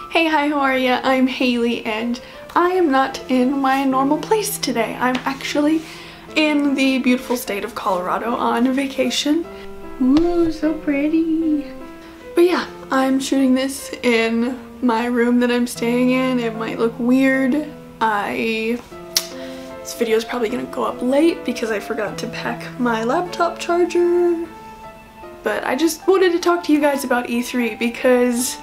Hey, hi, how are ya? I'm Haley and I am not in my normal place today. I'm actually in the beautiful state of Colorado on vacation. Ooh, so pretty. But yeah, I'm shooting this in my room that I'm staying in. It might look weird. This video is probably gonna go up late because I forgot to pack my laptop charger. But I just wanted to talk to you guys about E3 because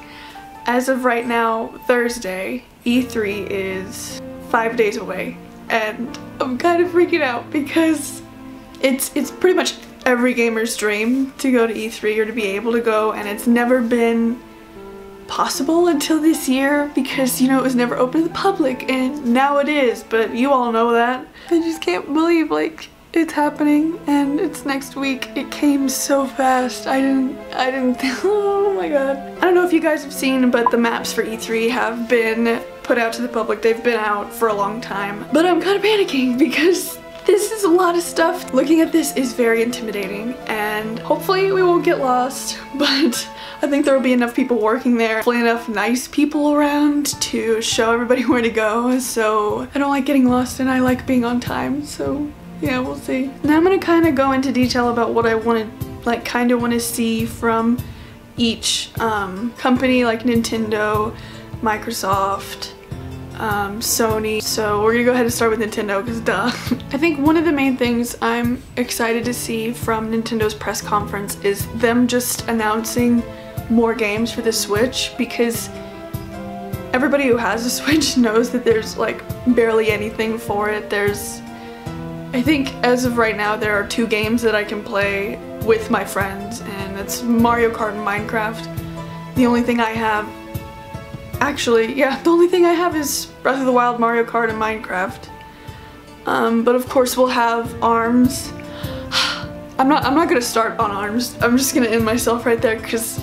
as of right now, Thursday, E3 is 5 days away, and I'm kind of freaking out because it's pretty much every gamer's dream to go to E3 or to be able to go, and it's never been possible until this year because, you know, it was never open to the public, and now it is, but you all know that. I just can't believe, like, it's happening and it's next week. It came so fast. I didn't think, oh my god. I don't know if you guys have seen, but the maps for E3 have been put out to the public. They've been out for a long time. But I'm kind of panicking because this is a lot of stuff. Looking at this is very intimidating and hopefully we won't get lost, but I think there will be enough people working there, hopefully enough nice people around to show everybody where to go. So I don't like getting lost and I like being on time, so yeah, we'll see. Now I'm gonna kind of go into detail about what I want to, like, kind of want to see from each company, like Nintendo, Microsoft, Sony. So we're gonna go ahead and start with Nintendo because duh. I think one of the main things I'm excited to see from Nintendo's press conference is them just announcing more games for the Switch, because everybody who has a Switch knows that there's like barely anything for it. I think as of right now there are 2 games that I can play with my friends, and it's Mario Kart and Minecraft. The only thing I have, actually, yeah, the only thing I have is Breath of the Wild, Mario Kart, and Minecraft. But of course we'll have ARMS. I'm not gonna start on ARMS. I'm just gonna end myself right there because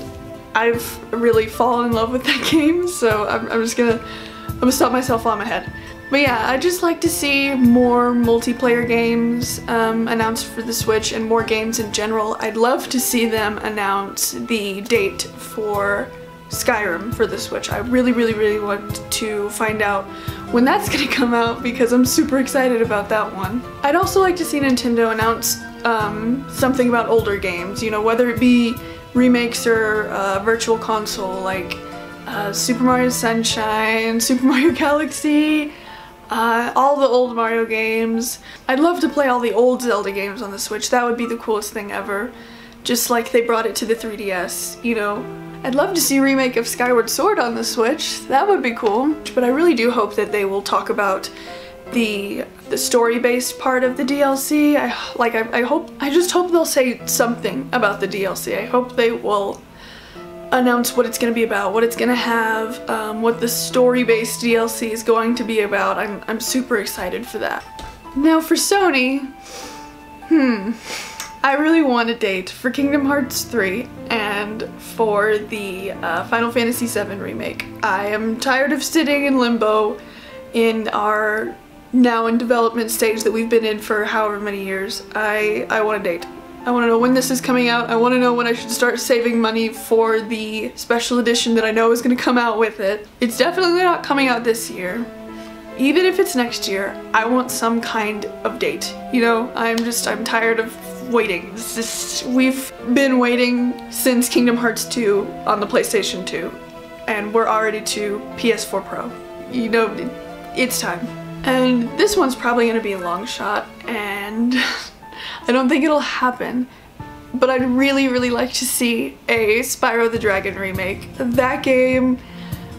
I've really fallen in love with that game, so I'm gonna stop myself on my head. But yeah, I'd just like to see more multiplayer games announced for the Switch and more games in general. I'd love to see them announce the date for Skyrim for the Switch. I really want to find out when that's gonna come out because I'm super excited about that one. I'd also like to see Nintendo announce something about older games, you know, whether it be remakes or virtual console, like Super Mario Sunshine, Super Mario Galaxy, all the old Mario games. I'd love to play all the old Zelda games on the Switch. That would be the coolest thing ever. Just like they brought it to the 3DS, you know. I'd love to see a remake of Skyward Sword on the Switch. That would be cool. But I really do hope that they will talk about the story-based part of the DLC. I just hope they'll say something about the DLC. I hope they will announce what it's going to be about, what it's going to have, what the story-based DLC is going to be about. I'm super excited for that. Now for Sony, I really want a date for Kingdom Hearts 3 and for the Final Fantasy VII remake. I am tired of sitting in limbo in our now in development stage that we've been in for however many years. I want a date. I want to know when this is coming out. I want to know when I should start saving money for the special edition that I know is going to come out with it. It's definitely not coming out this year. Even if it's next year, I want some kind of date. You know, I'm tired of waiting. We've been waiting since Kingdom Hearts 2 on the PlayStation 2, and we're already to PS4 Pro. You know, it's time. And this one's probably going to be a long shot, and I don't think it'll happen, but I'd really like to see a Spyro the Dragon remake. That game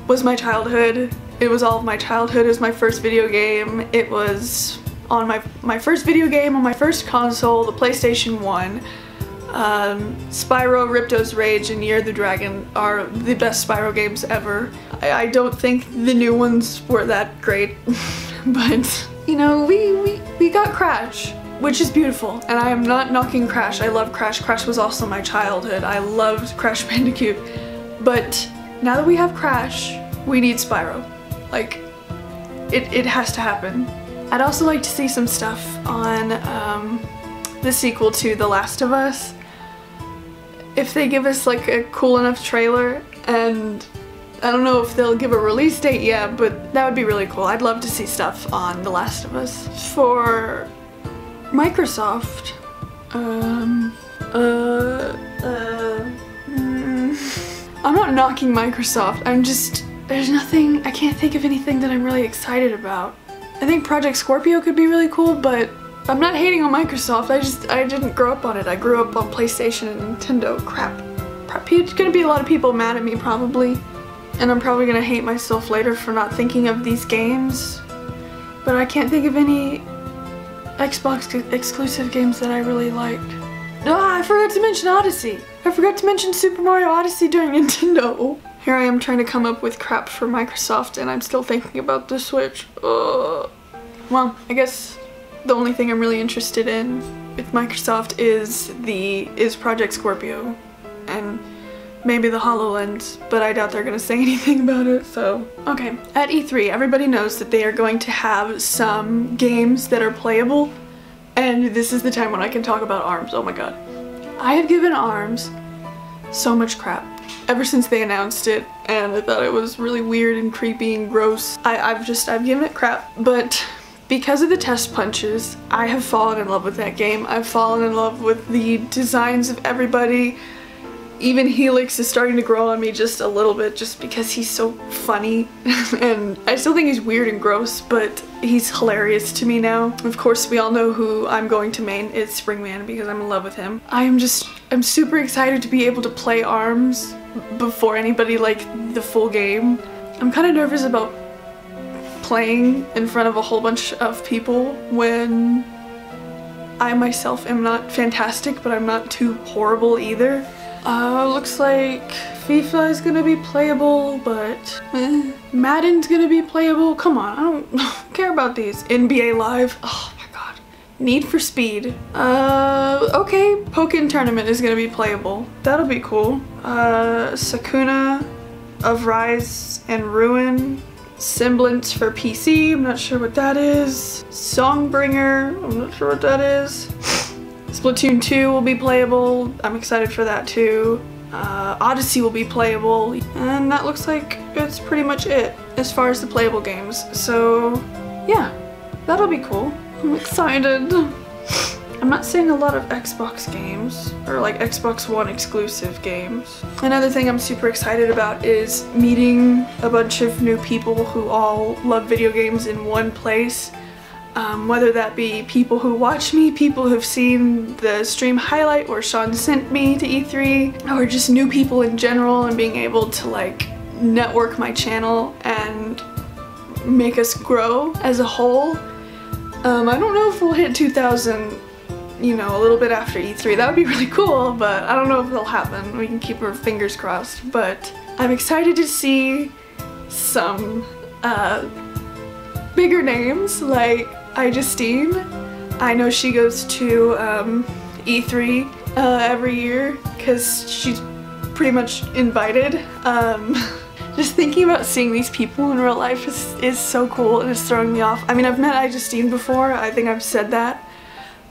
was my childhood. It was all of my childhood. It was my first video game. It was on my first video game on my first console, the PlayStation 1. Spyro, Ripto's Rage, and Year of the Dragon are the best Spyro games ever. I don't think the new ones were that great, but you know, we got Crash, which is beautiful, and I am not knocking Crash. I love Crash. Crash was also my childhood. I loved Crash Bandicoot. But now that we have Crash, we need Spyro. Like, it has to happen. I'd also like to see some stuff on the sequel to The Last of Us. If they give us like a cool enough trailer and I don't know if they'll give a release date yet, but that would be really cool. I'd love to see stuff on The Last of Us. For Microsoft, I'm not knocking Microsoft, I'm just, there's nothing, I can't think of anything that I'm really excited about. I think Project Scorpio could be really cool, but I'm not hating on Microsoft, I didn't grow up on it. I grew up on PlayStation and Nintendo. Crap. There's gonna be a lot of people mad at me probably, and I'm probably gonna hate myself later for not thinking of these games, but I can't think of any Xbox exclusive games that I really liked. Ah, I forgot to mention Odyssey. I forgot to mention Super Mario Odyssey during Nintendo. Here I am trying to come up with crap for Microsoft and I'm still thinking about the Switch. Well, I guess the only thing I'm really interested in with Microsoft is Project Scorpio and maybe the HoloLens, but I doubt they're gonna say anything about it, so. Okay, at E3, everybody knows that they are going to have some games that are playable, and this is the time when I can talk about ARMS. Oh my god. I have given ARMS so much crap ever since they announced it, and I thought it was really weird and creepy and gross. I've given it crap, but because of the test punches, I have fallen in love with that game. I've fallen in love with the designs of everybody. Even Helix is starting to grow on me just a little bit just because he's so funny and I still think he's weird and gross, but he's hilarious to me now. Of course, we all know who I'm going to main. It's Springman because I'm in love with him. I'm super excited to be able to play ARMS before anybody, like the full game. I'm kind of nervous about playing in front of a whole bunch of people when I myself am not fantastic, but I'm not too horrible either. Looks like FIFA is gonna be playable, but Madden's gonna be playable. Come on, I don't care about these. NBA Live, oh my god. Need for Speed. Okay, Pokken Tournament is gonna be playable. That'll be cool. Sakuna of Rise and Ruin. Semblance for PC, I'm not sure what that is. Songbringer, I'm not sure what that is. Splatoon 2 will be playable, I'm excited for that too. Odyssey will be playable, and that looks like it's pretty much it as far as the playable games. So yeah, that'll be cool. I'm excited. I'm not seeing a lot of Xbox games, or like Xbox One exclusive games. Another thing I'm super excited about is meeting a bunch of new people who all love video games in one place. Whether that be people who watch me, people who've seen the stream highlight or Sean sent me to E3, or just new people in general, and being able to like network my channel and make us grow as a whole. I don't know if we'll hit 2,000, you know, a little bit after E3. That would be really cool, but I don't know if it'll happen. We can keep our fingers crossed, but I'm excited to see some bigger names like Justine. I know she goes to E3 every year because she's pretty much invited. Just thinking about seeing these people in real life is so cool and it's throwing me off. I mean, I've met Justine before, I think I've said that,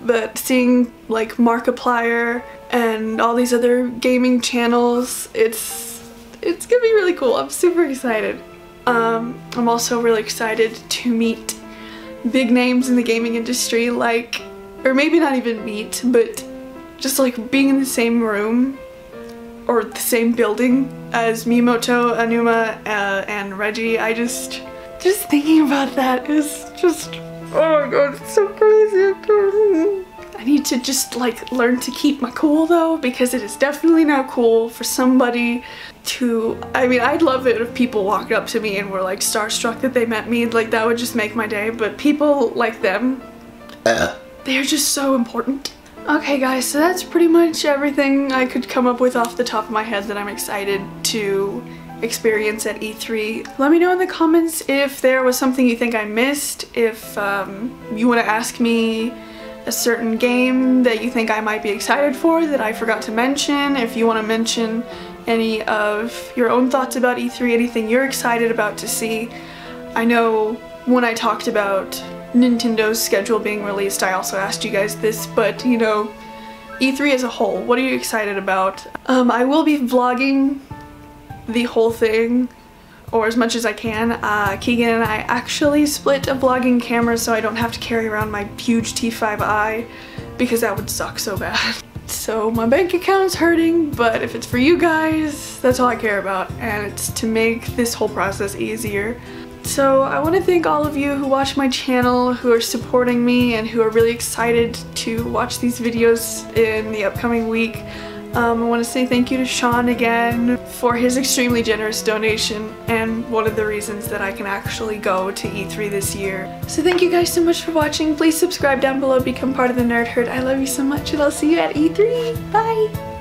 but seeing like Markiplier and all these other gaming channels, it's gonna be really cool. I'm super excited. I'm also really excited to meet big names in the gaming industry, like, or maybe not even meet, but just like being in the same room or the same building as Miyamoto, Aonuma, and Reggie. Just thinking about that is just, oh my god, it's so crazy. I need to just like learn to keep my cool though, because it is definitely not cool for somebody to, I mean, I'd love it if people walked up to me and were like starstruck that they met me, like that would just make my day, but people like them, they're just so important. Okay guys, so that's pretty much everything I could come up with off the top of my head that I'm excited to experience at E3. Let me know in the comments if there was something you think I missed, if you want to ask me a certain game that you think I might be excited for that I forgot to mention, if you want to mention any of your own thoughts about E3, anything you're excited about to see. I know when I talked about Nintendo's schedule being released, I also asked you guys this, but you know, E3 as a whole, what are you excited about? I will be vlogging the whole thing or as much as I can. Keegan and I actually split a vlogging camera so I don't have to carry around my huge T5i because that would suck so bad. So my bank account's hurting, but if it's for you guys, that's all I care about, and it's to make this whole process easier. So I want to thank all of you who watch my channel, who are supporting me, and who are really excited to watch these videos in the upcoming week. I want to say thank you to Sean again for his extremely generous donation and one of the reasons that I can actually go to E3 this year. So thank you guys so much for watching. Please subscribe down below, become part of the Nerd Herd. I love you so much, and I'll see you at E3. Bye!